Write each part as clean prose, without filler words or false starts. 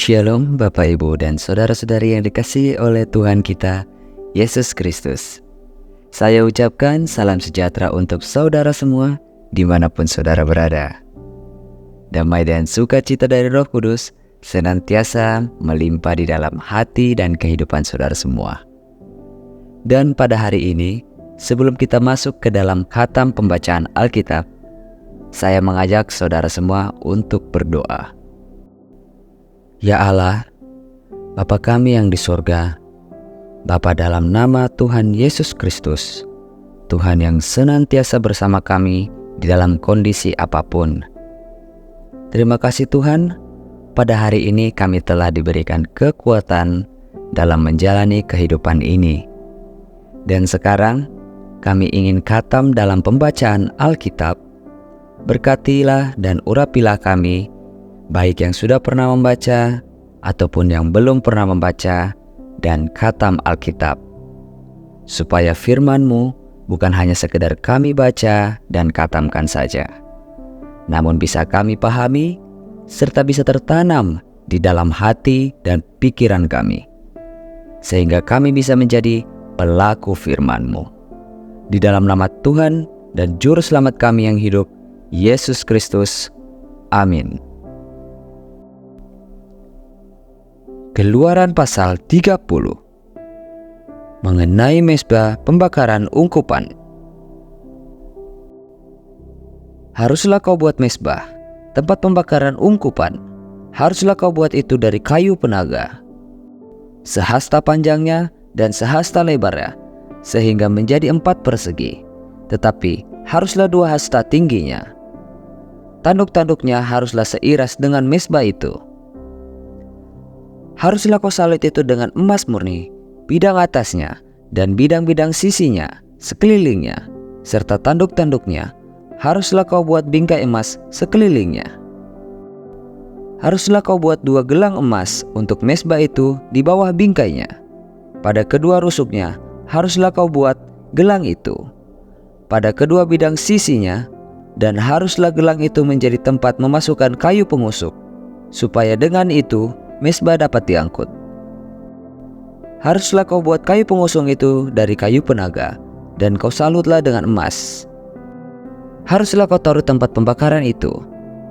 Shalom Bapak Ibu dan Saudara-saudari yang dikasihi oleh Tuhan kita, Yesus Kristus. Saya ucapkan salam sejahtera untuk saudara semua dimanapun saudara berada. Damai dan sukacita dari Roh Kudus senantiasa melimpah di dalam hati dan kehidupan saudara semua. Dan pada hari ini, sebelum kita masuk ke dalam khatam pembacaan Alkitab, saya mengajak saudara semua untuk berdoa. Ya Allah, Bapa kami yang di sorga, Bapa dalam nama Tuhan Yesus Kristus, Tuhan yang senantiasa bersama kami di dalam kondisi apapun. Terima kasih Tuhan, pada hari ini kami telah diberikan kekuatan dalam menjalani kehidupan ini. Dan sekarang kami ingin khatam dalam pembacaan Alkitab. Berkatilah dan urapilah kami, baik yang sudah pernah membaca ataupun yang belum pernah membaca dan khatam Alkitab, supaya firman-Mu bukan hanya sekedar kami baca dan khatamkan saja, namun bisa kami pahami serta bisa tertanam di dalam hati dan pikiran kami, sehingga kami bisa menjadi pelaku firman-Mu. Di dalam nama Tuhan dan Juru Selamat kami yang hidup, Yesus Kristus. Amin. Keluaran pasal 30 mengenai mezbah pembakaran ungkupan. Haruslah kau buat mezbah, tempat pembakaran ungkupan. Haruslah kau buat itu dari kayu penaga, sehasta panjangnya dan sehasta lebarnya, sehingga menjadi 4 persegi. Tetapi haruslah 2 hasta tingginya. Tanduk-tanduknya haruslah seiras dengan mezbah itu. Haruslah kau salit itu dengan emas murni, bidang atasnya dan bidang-bidang sisinya, sekelilingnya, serta tanduk-tanduknya. Haruslah kau buat bingkai emas sekelilingnya. Haruslah kau buat 2 gelang emas untuk mezbah itu di bawah bingkainya. Pada kedua rusuknya haruslah kau buat gelang itu. Pada kedua bidang sisinya, dan haruslah gelang itu menjadi tempat memasukkan kayu pengusuk, supaya dengan itu mezbah dapat diangkut. Haruslah kau buat kayu pengusung itu dari kayu penaga, dan kau salutlah dengan emas. Haruslah kau taruh tempat pembakaran itu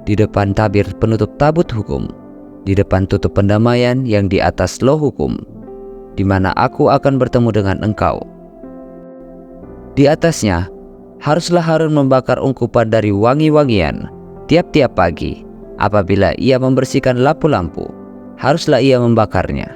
di depan tabir penutup tabut hukum, di depan tutup pendamaian yang di atas loh hukum, di mana aku akan bertemu dengan engkau. Di atasnya haruslah Harun membakar ungkupan dari wangi-wangian tiap-tiap pagi. Apabila ia membersihkan lampu-lampu, haruslah ia membakarnya.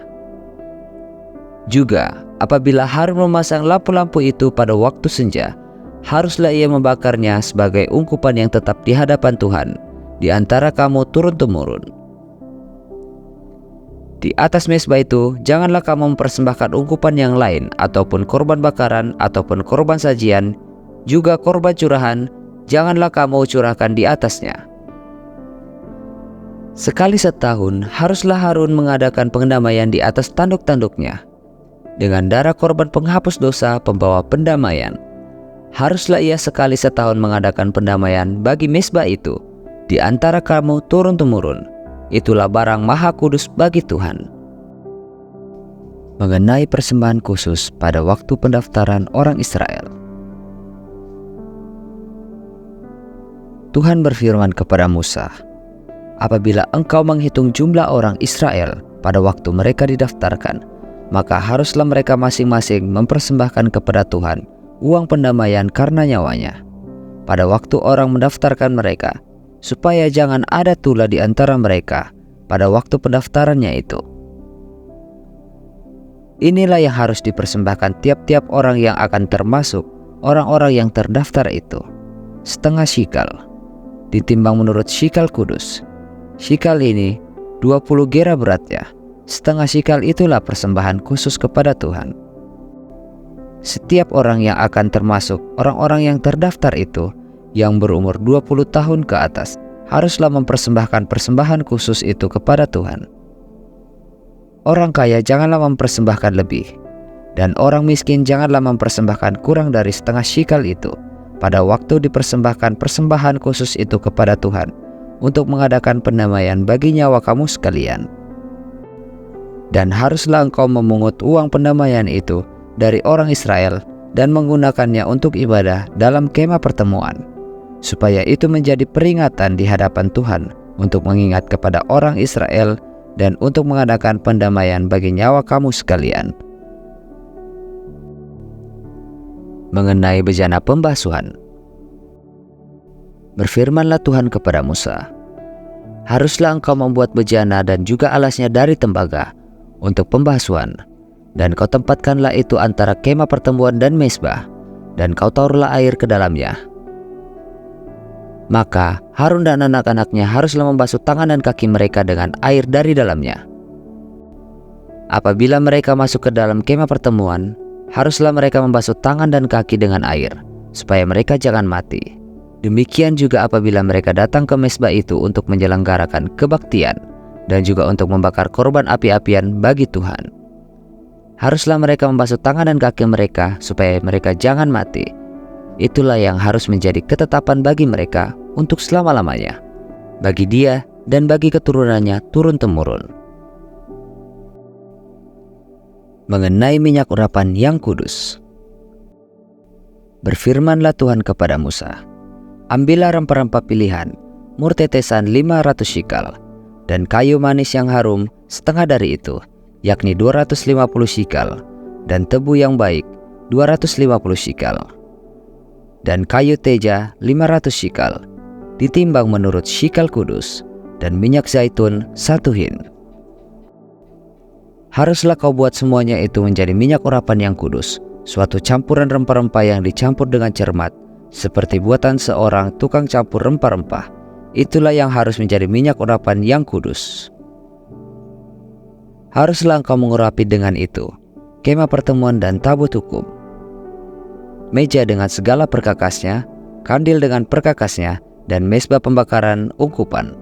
Juga apabila Harun memasang lampu-lampu itu pada waktu senja, haruslah ia membakarnya sebagai ungkupan yang tetap di hadapan Tuhan di antara kamu turun-temurun. Di atas mezbah itu janganlah kamu mempersembahkan ungkupan yang lain, ataupun korban bakaran, ataupun korban sajian, juga korban curahan, janganlah kamu curahkan di atasnya. Sekali setahun haruslah Harun mengadakan pendamaian di atas tanduk-tanduknya dengan darah korban penghapus dosa pembawa pendamaian. Haruslah ia sekali setahun mengadakan pendamaian bagi mezbah itu di antara kamu turun-temurun. Itulah barang maha kudus bagi Tuhan. Mengenai persembahan khusus pada waktu pendaftaran orang Israel, Tuhan berfirman kepada Musa, apabila engkau menghitung jumlah orang Israel pada waktu mereka didaftarkan, maka haruslah mereka masing-masing mempersembahkan kepada Tuhan uang pendamaian karena nyawanya pada waktu orang mendaftarkan mereka, supaya jangan ada tula di antara mereka pada waktu pendaftarannya itu. Inilah yang harus dipersembahkan tiap-tiap orang yang akan termasuk orang-orang yang terdaftar itu. Setengah shikal, ditimbang menurut shikal kudus. Shikal ini 20 gera beratnya. Setengah shikal itulah persembahan khusus kepada Tuhan. Setiap orang yang akan termasuk orang-orang yang terdaftar itu, yang berumur 20 tahun ke atas, haruslah mempersembahkan persembahan khusus itu kepada Tuhan. Orang kaya janganlah mempersembahkan lebih, dan orang miskin janganlah mempersembahkan kurang dari setengah shikal itu pada waktu dipersembahkan persembahan khusus itu kepada Tuhan, untuk mengadakan pendamaian bagi nyawa kamu sekalian. Dan haruslah engkau memungut uang pendamaian itu dari orang Israel dan menggunakannya untuk ibadah dalam kemah pertemuan, supaya itu menjadi peringatan di hadapan Tuhan untuk mengingat kepada orang Israel dan untuk mengadakan pendamaian bagi nyawa kamu sekalian. Mengenai bejana pembasuhan, berfirmanlah Tuhan kepada Musa, haruslah engkau membuat bejana dan juga alasnya dari tembaga untuk pembasuhan, dan kau tempatkanlah itu antara kemah pertemuan dan mezbah, dan kau taruhlah air ke dalamnya. Maka Harun dan anak-anaknya haruslah membasuh tangan dan kaki mereka dengan air dari dalamnya. Apabila mereka masuk ke dalam kemah pertemuan, haruslah mereka membasuh tangan dan kaki dengan air, supaya mereka jangan mati. Demikian juga apabila mereka datang ke mezbah itu untuk menyelenggarakan kebaktian, dan juga untuk membakar korban api-apian bagi Tuhan. Haruslah mereka membasuh tangan dan kaki mereka supaya mereka jangan mati. Itulah yang harus menjadi ketetapan bagi mereka untuk selama-lamanya, bagi dia dan bagi keturunannya turun-temurun. Mengenai minyak urapan yang kudus, berfirmanlah Tuhan kepada Musa, ambillah rempah-rempah pilihan, mur tetesan 500 shikal, dan kayu manis yang harum setengah dari itu, yakni 250 shikal, dan tebu yang baik 250 shikal, dan kayu teja 500 shikal, ditimbang menurut shikal kudus, dan minyak zaitun 1 hin. Haruslah kau buat semuanya itu menjadi minyak urapan yang kudus, suatu campuran rempah-rempah yang dicampur dengan cermat, seperti buatan seorang tukang campur rempah-rempah. Itulah yang harus menjadi minyak urapan yang kudus. Haruslah engkau mengurapi dengan itu kemah pertemuan dan tabut hukum, meja dengan segala perkakasnya, kandil dengan perkakasnya, dan mezbah pembakaran ungkupan,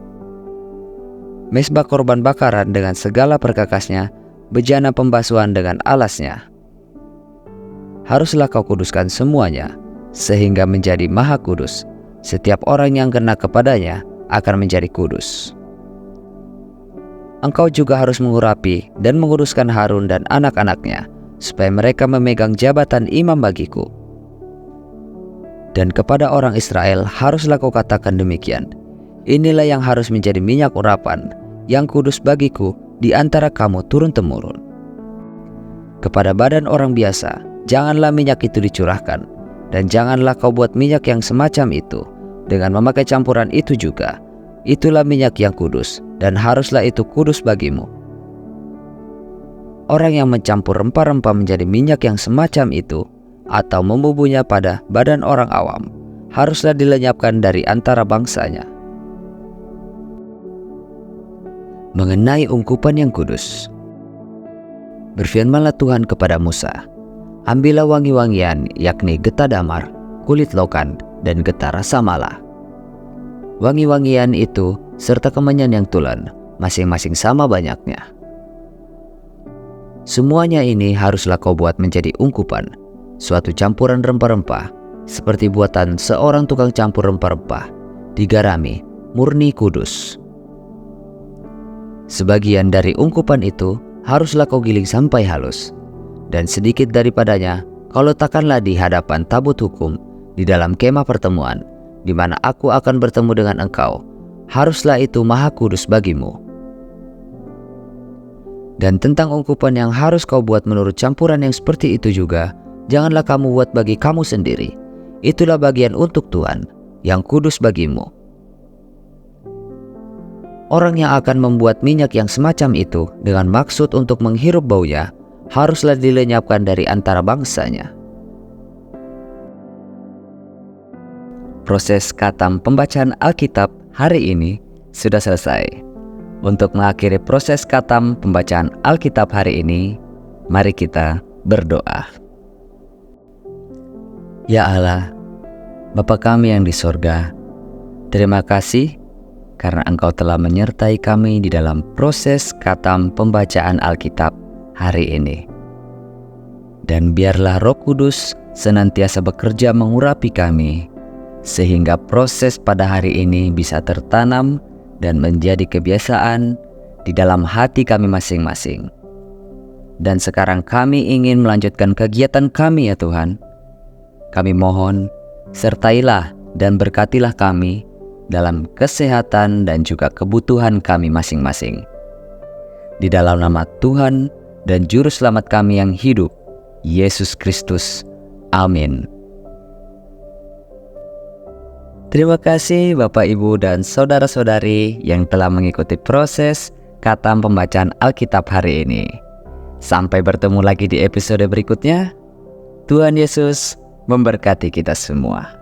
mezbah korban bakaran dengan segala perkakasnya, bejana pembasuhan dengan alasnya. Haruslah kau kuduskan semuanya, sehingga menjadi maha kudus. Setiap orang yang kena kepadanya akan menjadi kudus. Engkau juga harus mengurapi dan menguduskan Harun dan anak-anaknya, supaya mereka memegang jabatan imam bagiku. Dan kepada orang Israel haruslah kau katakan demikian, inilah yang harus menjadi minyak urapan yang kudus bagiku di antara kamu turun-temurun. Kepada badan orang biasa janganlah minyak itu dicurahkan, dan janganlah kau buat minyak yang semacam itu dengan memakai campuran itu juga. Itulah minyak yang kudus, dan haruslah itu kudus bagimu. Orang yang mencampur rempah-rempah menjadi minyak yang semacam itu, atau membubuhnya pada badan orang awam, haruslah dilenyapkan dari antara bangsanya. Mengenai ungkupan yang kudus, berfirmanlah Tuhan kepada Musa, ambillah wangi-wangian, yakni getah damar, kulit lokan, dan getah rasa mala. Wangi-wangian itu serta kemenyan yang tulen, masing-masing sama banyaknya. Semuanya ini haruslah kau buat menjadi ungkupan, suatu campuran rempah-rempah, seperti buatan seorang tukang campur rempah-rempah, digarami, murni kudus. Sebagian dari ungkupan itu haruslah kau giling sampai halus, dan sedikit daripadanya kau letakkanlah di hadapan tabut hukum di dalam kemah pertemuan, di mana aku akan bertemu dengan engkau. Haruslah itu maha kudus bagimu. Dan tentang ungkupan yang harus kau buat menurut campuran yang seperti itu juga, janganlah kamu buat bagi kamu sendiri. Itulah bagian untuk Tuhan, yang kudus bagimu. Orang yang akan membuat minyak yang semacam itu dengan maksud untuk menghirup baunya, haruslah dilenyapkan dari antara bangsanya. Proses khatam pembacaan Alkitab hari ini sudah selesai. Untuk mengakhiri proses khatam pembacaan Alkitab hari ini, mari kita berdoa. Ya Allah, Bapa kami yang di sorga, terima kasih karena Engkau telah menyertai kami di dalam proses khatam pembacaan Alkitab hari ini. Dan biarlah Roh Kudus senantiasa bekerja mengurapi kami, sehingga proses pada hari ini bisa tertanam dan menjadi kebiasaan di dalam hati kami masing-masing. Dan sekarang kami ingin melanjutkan kegiatan kami ya Tuhan. Kami mohon, sertailah dan berkatilah kami dalam kesehatan dan juga kebutuhan kami masing-masing. Di dalam nama Tuhan dan Juru Selamat kami yang hidup, Yesus Kristus. Amin. Terima kasih Bapak, Ibu, dan saudara-saudari yang telah mengikuti proses khatam pembacaan Alkitab hari ini. Sampai bertemu lagi di episode berikutnya. Tuhan Yesus memberkati kita semua.